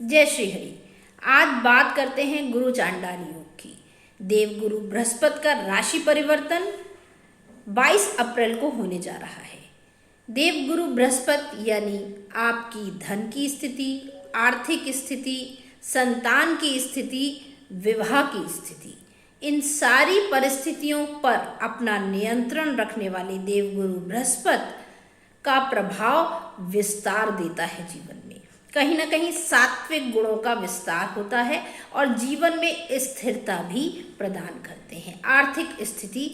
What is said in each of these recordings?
जय श्री हरि। आज बात करते हैं गुरु चांडाल योग की। देवगुरु बृहस्पति का राशि परिवर्तन 22 अप्रैल को होने जा रहा है। देवगुरु बृहस्पति यानी आपकी धन की स्थिति, आर्थिक स्थिति, संतान की स्थिति, विवाह की स्थिति, इन सारी परिस्थितियों पर अपना नियंत्रण रखने वाले देवगुरु बृहस्पति का प्रभाव विस्तार देता है। जीवन में कहीं ना कहीं सात्विक गुणों का विस्तार होता है और जीवन में स्थिरता भी प्रदान करते हैं, आर्थिक स्थिति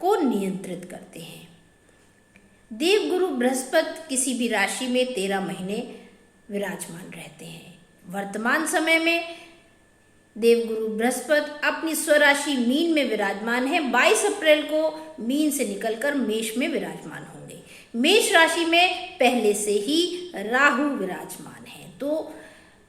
को नियंत्रित करते हैं। देवगुरु बृहस्पति किसी भी राशि में 13 महीने विराजमान रहते हैं। वर्तमान समय में देवगुरु बृहस्पति अपनी स्वराशि मीन में विराजमान है। 22 अप्रैल को मीन से निकलकर मेष में विराजमान होंगे। मेष राशि में पहले से ही राहु विराजमान है, तो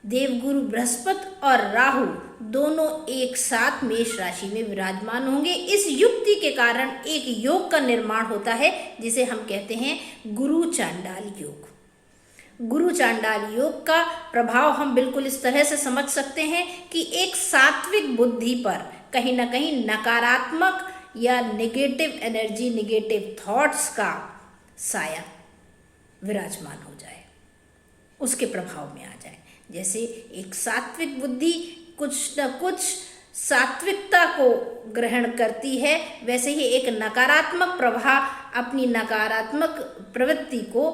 देवगुरु बृहस्पति और राहु दोनों एक साथ मेष राशि में विराजमान होंगे। इस युक्ति के कारण एक योग का निर्माण होता है जिसे हम कहते हैं गुरु चांडाल योग। गुरु चांडाल योग का प्रभाव हम बिल्कुल इस तरह से समझ सकते हैं कि एक सात्विक बुद्धि पर कहीं ना कहीं नकारात्मक या नेगेटिव एनर्जी, नेगेटिव थॉट्स का साया विराजमान हो जाए, उसके प्रभाव में आ जाए। जैसे एक सात्विक बुद्धि कुछ न कुछ सात्विकता को ग्रहण करती है, वैसे ही एक नकारात्मक प्रभाव अपनी नकारात्मक प्रवृत्ति को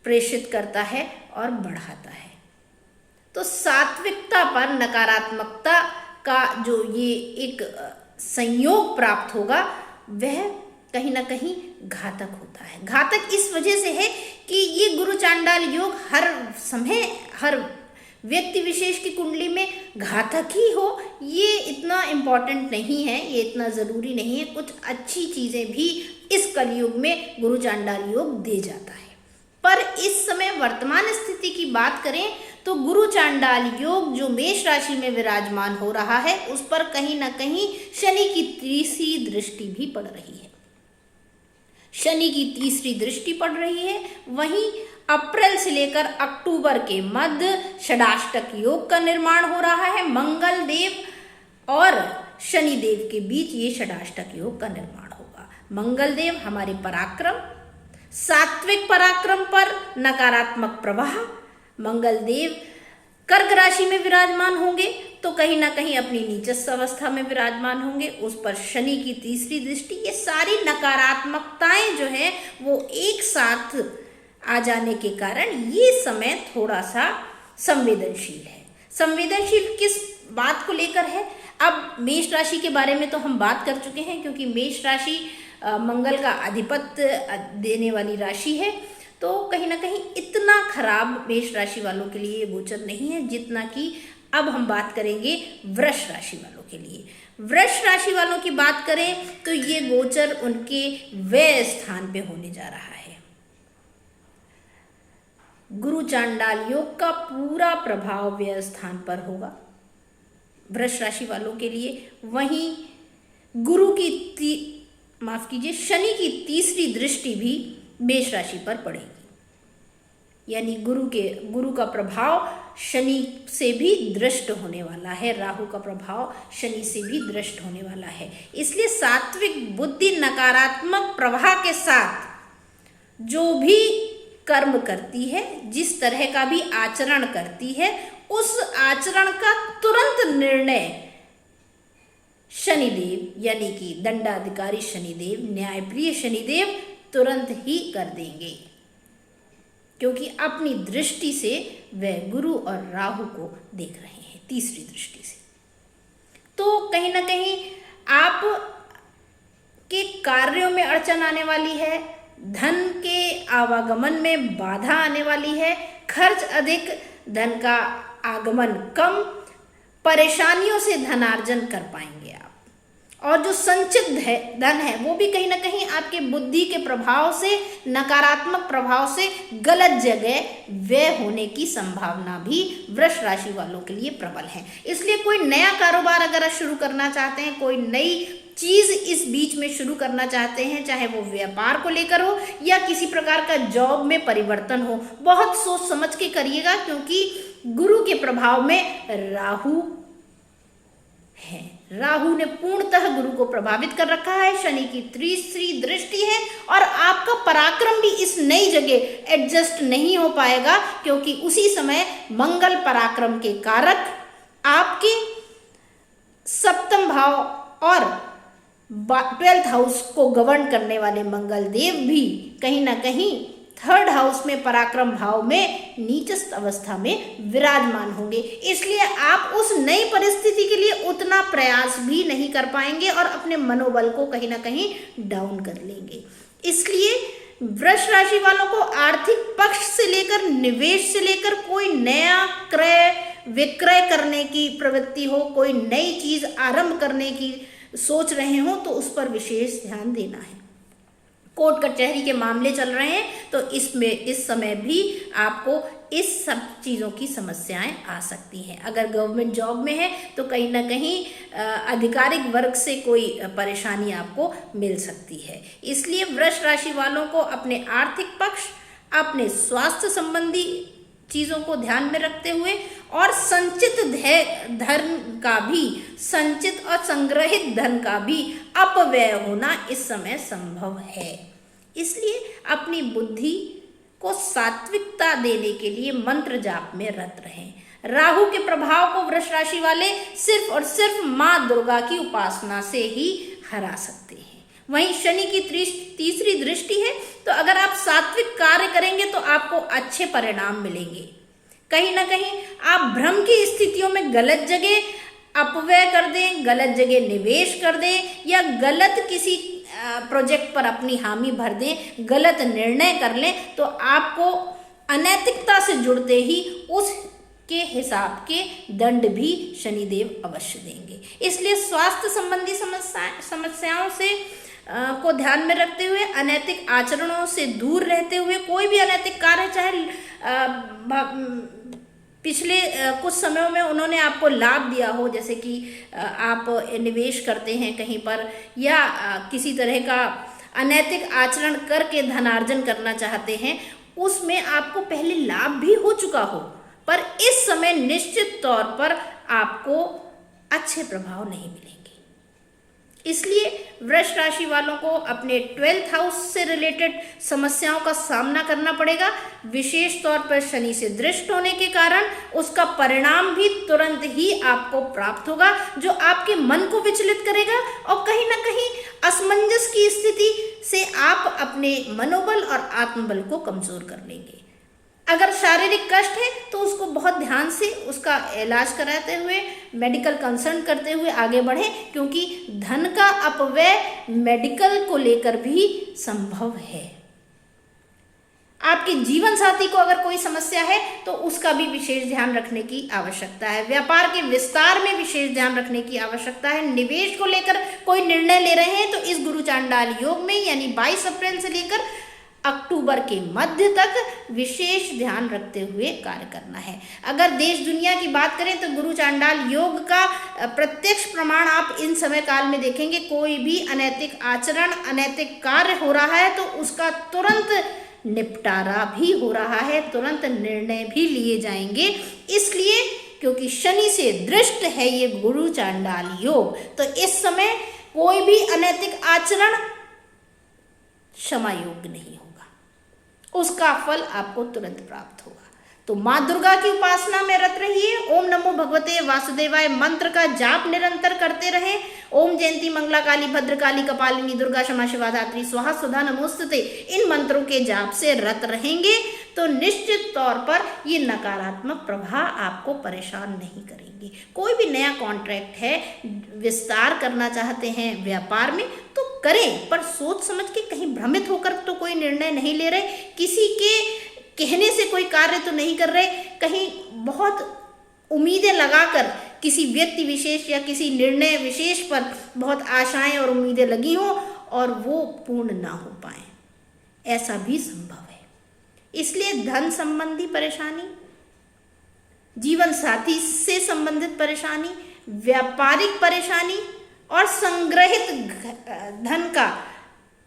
प्रेषित करता है और बढ़ाता है। तो सात्विकता पर नकारात्मकता का जो ये एक संयोग प्राप्त होगा वह कहीं ना कहीं घातक होता है। घातक इस वजह से है कि ये गुरु चांडाल योग हर समय हर व्यक्ति विशेष की कुंडली में घातक ही हो, ये इतना इम्पोर्टेंट नहीं है, ये इतना ज़रूरी नहीं है। कुछ अच्छी चीज़ें भी इस कलयुग में गुरु चांडाल योग दे जाता है। पर इस समय वर्तमान स्थिति की बात करें तो गुरु चांडाल योग जो मेष राशि में विराजमान हो रहा है उस पर कहीं ना कहीं शनि की तीसरी दृष्टि भी पड़ रही है। शनि की तीसरी दृष्टि पड़ रही है। वहीं अप्रैल से लेकर अक्टूबर के मध्य षडाष्टक योग का निर्माण हो रहा है। मंगल देव और शनि देव के बीच ये षडाष्टक योग का निर्माण होगा। मंगल देव हमारे पराक्रम, सात्विक पराक्रम पर नकारात्मक प्रभाव। मंगल देव कर्क राशि में विराजमान होंगे तो कहीं ना कहीं अपनी नीचस्थ अवस्था में विराजमान होंगे, उस पर शनि की तीसरी दृष्टि, ये सारी नकारात्मकताएं जो है वो एक साथ आ जाने के कारण ये समय थोड़ा सा संवेदनशील है। संवेदनशील किस बात को लेकर है? अब मेष राशि के बारे में तो हम बात कर चुके हैं, क्योंकि मेष राशि मंगल का अधिपत्य देने वाली राशि है, तो कहीं ना कहीं इतना खराब मेष राशि वालों के लिए गोचर नहीं है जितना कि अब हम बात करेंगे वृष राशि वालों के लिए। वृष राशि वालों की बात करें तो ये गोचर उनके व्यय स्थान पे होने जा रहा है। गुरु चांडाल योग का पूरा प्रभाव व्यय स्थान पर होगा वृष राशि वालों के लिए। वहीं गुरु की शनि की तीसरी दृष्टि भी मेष राशि पर पड़ेगी, यानी गुरु का प्रभाव शनि से भी दृष्ट होने वाला है, राहु का प्रभाव शनि से भी दृष्ट होने वाला है। इसलिए सात्विक बुद्धि नकारात्मक प्रवाह के साथ जो भी कर्म करती है, जिस तरह का भी आचरण करती है, उस आचरण का तुरंत निर्णय शनिदेव यानी कि दंडाधिकारी शनिदेव, न्यायप्रिय शनिदेव तुरंत ही कर देंगे, क्योंकि अपनी दृष्टि से वह गुरु और राहु को देख रहे हैं तीसरी दृष्टि से। तो कहीं ना कहीं आप के कार्यों में अड़चन आने वाली है, धन के आवागमन में बाधा आने वाली है, खर्च अधिक, धन का आगमन कम, परेशानियों से धनार्जन कर पाएंगे आप। और जो संचित धन है वो भी कहीं ना कहीं आपके बुद्धि के प्रभाव से, नकारात्मक प्रभाव से गलत जगह व्यय होने की संभावना भी वृष राशि वालों के लिए प्रबल है। इसलिए कोई नया कारोबार अगर आप शुरू करना चाहते हैं, कोई नई चीज़ इस बीच में शुरू करना चाहते हैं, चाहे वो व्यापार को लेकर हो या किसी प्रकार का जॉब में परिवर्तन हो, बहुत सोच समझ के करिएगा, क्योंकि गुरु के प्रभाव में राहु है। राहु ने पूर्णतः गुरु को प्रभावित कर रखा है। शनि की तीसरी दृष्टि है और आपका पराक्रम भी इस नई जगह एडजस्ट नहीं हो पाएगा, क्योंकि उसी समय मंगल पराक्रम के कारक आपके सप्तम भाव और 12th हाउस को गवर्न करने वाले मंगल देव भी कहीं ना कहीं 3rd हाउस में पराक्रम भाव में नीचस्थ अवस्था में विराजमान होंगे। इसलिए आप उस नई परिस्थिति के लिए उतना प्रयास भी नहीं कर पाएंगे और अपने मनोबल को कहीं ना कहीं डाउन कर लेंगे। इसलिए वृष राशि वालों को आर्थिक पक्ष से लेकर निवेश से लेकर कोई नया क्रय विक्रय करने की प्रवृत्ति हो, कोई नई चीज आरंभ करने की सोच रहे हो, तो उस पर विशेष ध्यान देना है। कोर्ट कचहरी के मामले चल रहे हैं तो इसमें इस समय भी आपको इस सब चीज़ों की समस्याएं आ सकती हैं। अगर गवर्नमेंट जॉब में है तो कहीं ना कहीं आधिकारिक वर्ग से कोई परेशानी आपको मिल सकती है। इसलिए वृष राशि वालों को अपने आर्थिक पक्ष, अपने स्वास्थ्य संबंधी चीज़ों को ध्यान में रखते हुए और संचित धन का भी, संचित और संग्रहित धन का भी अपव्यय होना इस समय संभव है। इसलिए अपनी बुद्धि को सात्विकता देने के लिए मंत्र जाप में रत रहें। राहु के प्रभाव को वृष राशि वाले सिर्फ और सिर्फ माँ दुर्गा की उपासना से ही हरा सकते हैं। वहीं शनि की तीसरी दृष्टि है, तो अगर आप सात्विक कार्य करेंगे तो आपको अच्छे परिणाम मिलेंगे। कहीं ना कहीं आप भ्रम की स्थितियों में गलत जगह अपव्यय कर दें, गलत जगह निवेश कर दें या गलत किसी प्रोजेक्ट पर अपनी हामी भर दें, गलत निर्णय कर लें, तो आपको अनैतिकता से जुड़ते ही उसके हिसाब के दंड भी शनिदेव अवश्य देंगे। इसलिए स्वास्थ्य संबंधी समस्याओं से को ध्यान में रखते हुए, अनैतिक आचरणों से दूर रहते हुए, कोई भी अनैतिक कार्य, चाहे पिछले कुछ समयों में उन्होंने आपको लाभ दिया हो, जैसे कि आप निवेश करते हैं कहीं पर या किसी तरह का अनैतिक आचरण करके धनार्जन करना चाहते हैं, उसमें आपको पहले लाभ भी हो चुका हो, पर इस समय निश्चित तौर पर आपको अच्छे प्रभाव नहीं मिलेंगे। इसलिए वृष राशि वालों को अपने 12th हाउस से रिलेटेड समस्याओं का सामना करना पड़ेगा। विशेष तौर पर शनि से दृष्ट होने के कारण उसका परिणाम भी तुरंत ही आपको प्राप्त होगा, जो आपके मन को विचलित करेगा और कहीं ना कहीं असमंजस की स्थिति से आप अपने मनोबल और आत्मबल को कमजोर कर लेंगे। अगर शारीरिक कष्ट है तो उसको बहुत ध्यान से उसका इलाज कराते हुए, मेडिकल कंसल्ट करते हुए आगे बढ़ें, क्योंकि धन का अपव्यय मेडिकल को लेकर भी संभव है। आपके जीवन साथी को अगर कोई समस्या है तो उसका भी विशेष ध्यान रखने की आवश्यकता है। व्यापार के विस्तार में विशेष ध्यान रखने की आवश्यकता है। निवेश को लेकर कोई निर्णय ले रहे हैं तो इस गुरु चांडाल योग में यानी 22 अप्रैल से लेकर अक्टूबर के मध्य तक विशेष ध्यान रखते हुए कार्य करना है। अगर देश दुनिया की बात करें तो गुरु चांडाल योग का प्रत्यक्ष प्रमाण आप इन समय काल में देखेंगे। कोई भी अनैतिक आचरण, अनैतिक कार्य हो रहा है तो उसका तुरंत निपटारा भी हो रहा है, तुरंत निर्णय भी लिए जाएंगे। इसलिए क्योंकि शनि से दृष्ट है ये गुरु चांडाल योग, तो इस समय कोई भी अनैतिक आचरण क्षमा योग्य नहीं होगा, उसका फल आपको तुरंत प्राप्त होगा। तो माँ दुर्गा की उपासना में रत रहिए। ओम नमो भगवते वासुदेवाय मंत्र का जाप निरंतर करते रहें। ओम जयंती मंगला काली भद्रकाली कपालिनी दुर्गा क्षमा शिवा धात्री स्वाहा सुधा नमोस्तुते, इन मंत्रों के जाप से रत रहेंगे तो निश्चित तौर पर ये नकारात्मक प्रभाव आपको परेशान नहीं करेंगे। कोई भी नया कॉन्ट्रैक्ट है, विस्तार करना चाहते हैं व्यापार में तो करें, पर सोच समझ के, कहीं भ्रमित होकर तो कोई निर्णय नहीं ले रहे, किसी के कहने से कोई कार्य तो नहीं कर रहे, कहीं बहुत उम्मीदें लगाकर किसी व्यक्ति विशेष या किसी निर्णय विशेष पर बहुत आशाएं और उम्मीदें लगी हों और वो पूर्ण ना हो पाए, ऐसा भी संभव है। इसलिए धन संबंधी परेशानी, जीवन साथी से संबंधित परेशानी, व्यापारिक परेशानी और संग्रहित धन का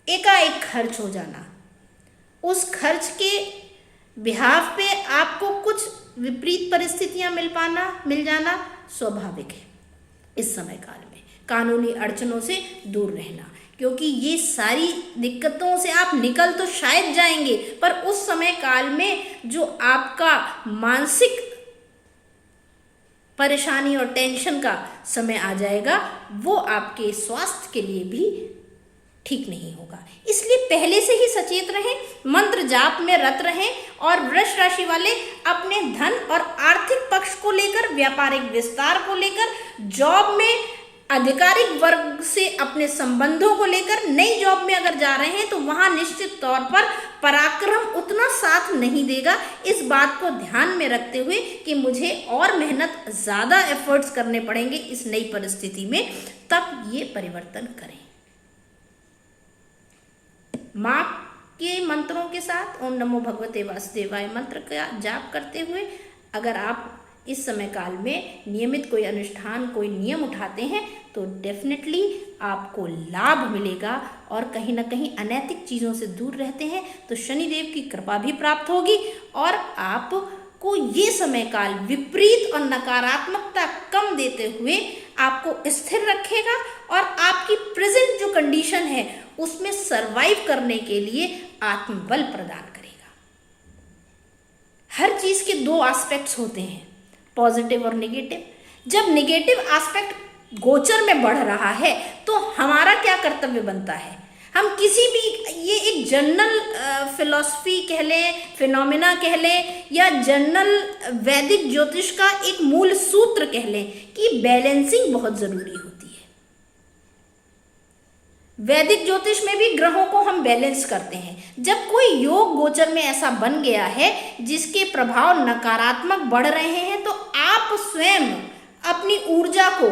एकाएक खर्च हो जाना, उस खर्च के बिहाफ पे आपको कुछ विपरीत परिस्थितियां मिल जाना स्वाभाविक है। इस समय काल में कानूनी अड़चनों से दूर रहना, क्योंकि ये सारी दिक्कतों से आप निकल तो शायद जाएंगे, पर उस समय काल में जो आपका मानसिक परेशानी और टेंशन का समय आ जाएगा, वो आपके स्वास्थ्य के लिए भी ठीक नहीं होगा। इसलिए पहले से ही सचेत रहें, मंत्र जाप में रत रहें और वृष राशि वाले अपने धन और आर्थिक पक्ष को लेकर, व्यापारिक विस्तार को लेकर, जॉब में आधिकारिक वर्ग से अपने संबंधों को लेकर, नई जॉब में अगर जा रहे हैं तो वहां निश्चित तौर पर पराक्रम उतना साथ नहीं देगा। इस बात को ध्यान में रखते हुए कि मुझे और मेहनत, ज़्यादा एफर्ट्स करने पड़ेंगे इस नई परिस्थिति में, तब ये परिवर्तन करें। माँ के मंत्रों के साथ ओम नमो भगवते वासुदेवाय मंत्र का जाप करते हुए अगर आप इस समय काल में नियमित कोई अनुष्ठान, कोई नियम उठाते हैं तो डेफिनेटली आपको लाभ मिलेगा। और कहीं ना कहीं अनैतिक चीज़ों से दूर रहते हैं तो शनिदेव की कृपा भी प्राप्त होगी और आपको ये समय काल विपरीत और नकारात्मकता कम देते हुए आपको स्थिर रखेगा और आपकी प्रेजेंट जो कंडीशन है उसमें सरवाइव करने के लिए आत्मबल प्रदान करेगा। हर चीज़ के दो एस्पेक्ट्स होते हैं, पॉजिटिव और नेगेटिव। जब नेगेटिव एस्पेक्ट गोचर में बढ़ रहा है तो हमारा क्या कर्तव्य बनता है? हम किसी भी, ये एक जनरल फिलॉसफी कह लें, फिनोमिना कह लें, या जनरल वैदिक ज्योतिष का एक मूल सूत्र कह लें कि बैलेंसिंग बहुत जरूरी होती है। वैदिक ज्योतिष में भी ग्रहों को हम बैलेंस करते हैं। जब कोई योग गोचर में ऐसा बन गया है जिसके प्रभाव नकारात्मक बढ़ रहे हैं तो आप स्वयं अपनी ऊर्जा को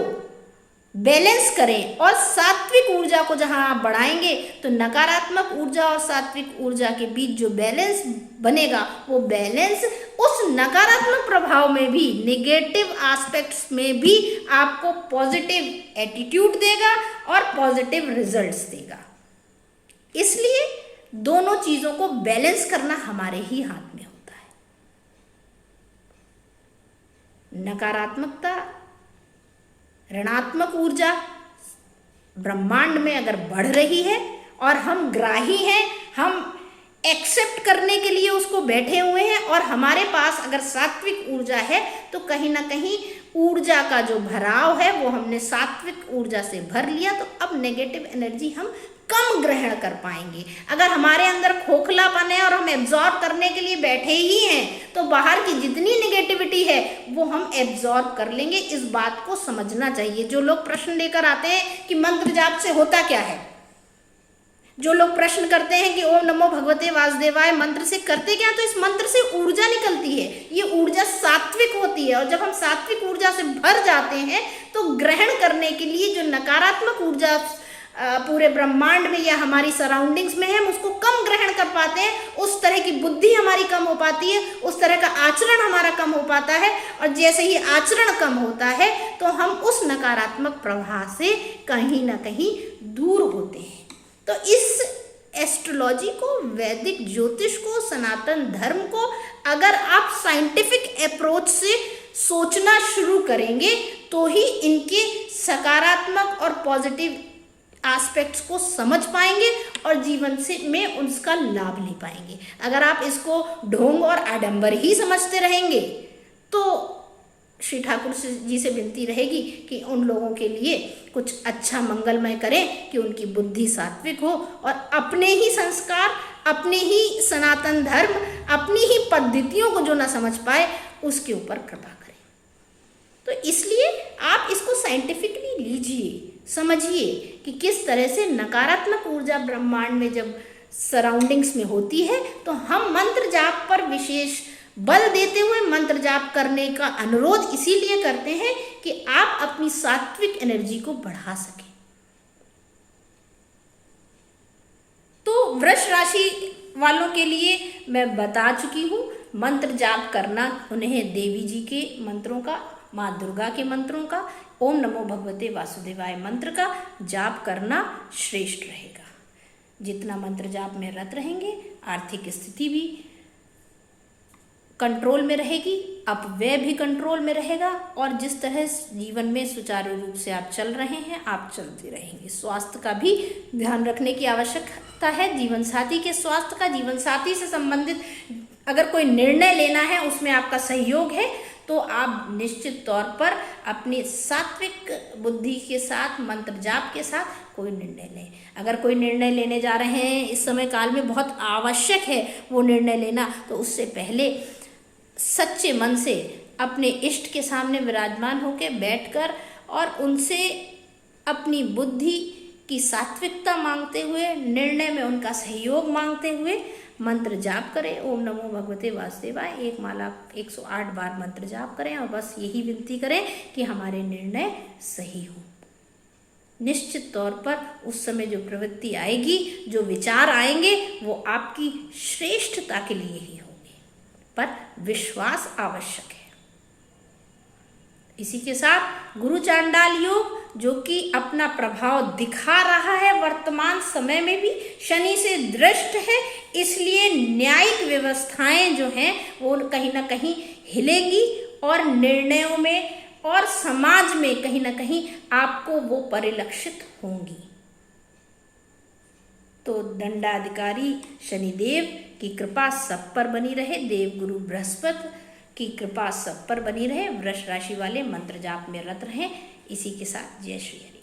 बैलेंस करें और सात्विक ऊर्जा को जहां आप बढ़ाएंगे तो नकारात्मक ऊर्जा और सात्विक ऊर्जा के बीच जो बैलेंस बनेगा वो बैलेंस उस नकारात्मक प्रभाव में भी, नेगेटिव एस्पेक्ट्स में भी आपको पॉजिटिव एटीट्यूड देगा और पॉजिटिव रिजल्ट्स देगा। इसलिए दोनों चीजों को बैलेंस करना हमारे ही हाथ में होता है। नकारात्मकता, ऋणात्मक ऊर्जा ब्रह्मांड में अगर बढ़ रही है और हम ग्राही हैं, हम एक्सेप्ट करने के लिए उसको बैठे हुए हैं और हमारे पास अगर सात्विक ऊर्जा है तो कहीं ना कहीं ऊर्जा का जो भराव है वो हमने सात्विक ऊर्जा से भर लिया, तो अब नेगेटिव एनर्जी हम कम ग्रहण कर पाएंगे। अगर हमारे अंदर खोखलापन है और हम एब्जॉर्ब करने के लिए बैठे ही हैं तो बाहर की जितनी नेगेटिविटी है वो हम एब्जॉर्ब कर लेंगे। इस बात को समझना चाहिए। जो लोग प्रश्न लेकर आते हैं कि मंत्र जाप से होता क्या है, जो लोग प्रश्न करते हैं कि ओम नमो भगवते वासुदेवाय मंत्र से करते क्या, तो इस मंत्र से ऊर्जा निकलती है। ये ऊर्जा सात्विक होती है और जब हम सात्विक ऊर्जा से भर जाते हैं तो ग्रहण करने के लिए जो नकारात्मक ऊर्जा पूरे ब्रह्मांड में या हमारी सराउंडिंग्स में है हम उसको कम ग्रहण कर पाते हैं। उस तरह की बुद्धि हमारी कम हो पाती है, उस तरह का आचरण हमारा कम हो पाता है और जैसे ही आचरण कम होता है तो हम उस नकारात्मक प्रभाव से कहीं ना कहीं दूर होते हैं। तो इस एस्ट्रोलॉजी को, वैदिक ज्योतिष को, सनातन धर्म को अगर आप साइंटिफिक अप्रोच से सोचना शुरू करेंगे तो ही इनके सकारात्मक और पॉजिटिव एस्पेक्ट्स को समझ पाएंगे और जीवन से में उसका लाभ ले पाएंगे। अगर आप इसको ढोंग और आडंबर ही समझते रहेंगे तो श्री ठाकुर जी से विनती रहेगी कि उन लोगों के लिए कुछ अच्छा मंगलमय करें कि उनकी बुद्धि सात्विक हो और अपने ही संस्कार, अपने ही सनातन धर्म, अपनी ही पद्धतियों को जो ना समझ पाए उसके ऊपर कृपा करें। तो इसलिए आप इसको साइंटिफिकली लीजिए, समझिए कि किस तरह से नकारात्मक ऊर्जा ब्रह्मांड में जब सराउंडिंग्स में होती है तो हम मंत्र जाप पर विशेष बल देते हुए मंत्र जाप करने का अनुरोध इसीलिए करते हैं कि आप अपनी सात्विक एनर्जी को बढ़ा सकें। तो वृष राशि वालों के लिए मैं बता चुकी हूँ, मंत्र जाप करना उन्हें देवी जी के मंत्रों का, माँ दुर्गा के मंत्रों का, ओम नमो भगवते वासुदेवाय मंत्र का जाप करना श्रेष्ठ रहेगा। जितना मंत्र जाप में रत रहेंगे आर्थिक स्थिति भी कंट्रोल में रहेगी, अपव्यय भी कंट्रोल में रहेगा, और जिस तरह जीवन में सुचारू रूप से आप चल रहे हैं आप चलते रहेंगे। स्वास्थ्य का भी ध्यान रखने की आवश्यकता है, जीवन साथी के स्वास्थ्य का। जीवन साथी से संबंधित अगर कोई निर्णय लेना है, उसमें आपका सहयोग है, तो आप निश्चित तौर पर अपनी सात्विक बुद्धि के साथ, मंत्र जाप के साथ कोई निर्णय लें। अगर कोई निर्णय लेने जा रहे हैं, इस समय काल में बहुत आवश्यक है वो निर्णय लेना, तो उससे पहले सच्चे मन से अपने इष्ट के सामने विराजमान होकर बैठकर और उनसे अपनी बुद्धि की सात्विकता मांगते हुए, निर्णय में उनका सहयोग मांगते हुए मंत्र जाप करें। ओम नमो भगवते वासुदेवाय, एक माला 108 बार मंत्र जाप करें और बस यही विनती करें कि हमारे निर्णय सही हो। निश्चित तौर पर उस समय जो प्रवृत्ति आएगी, जो विचार आएंगे, वो आपकी श्रेष्ठता के लिए ही होंगे, पर विश्वास आवश्यक है। इसी के साथ गुरु चांडाल योग, जो कि अपना प्रभाव दिखा रहा है वर्तमान समय में भी, शनि से दृष्ट है, इसलिए न्यायिक व्यवस्थाएं जो हैं वो कहीं ना कहीं हिलेंगी और निर्णयों में और समाज में कहीं ना कहीं आपको वो परिलक्षित होंगी। तो दंडाधिकारी शनिदेव की कृपा सब पर बनी रहे, देव गुरु बृहस्पति की कृपा सब पर बनी रहे। वृष राशि वाले मंत्र जाप में रत रहें। इसी के साथ जय श्री हरि।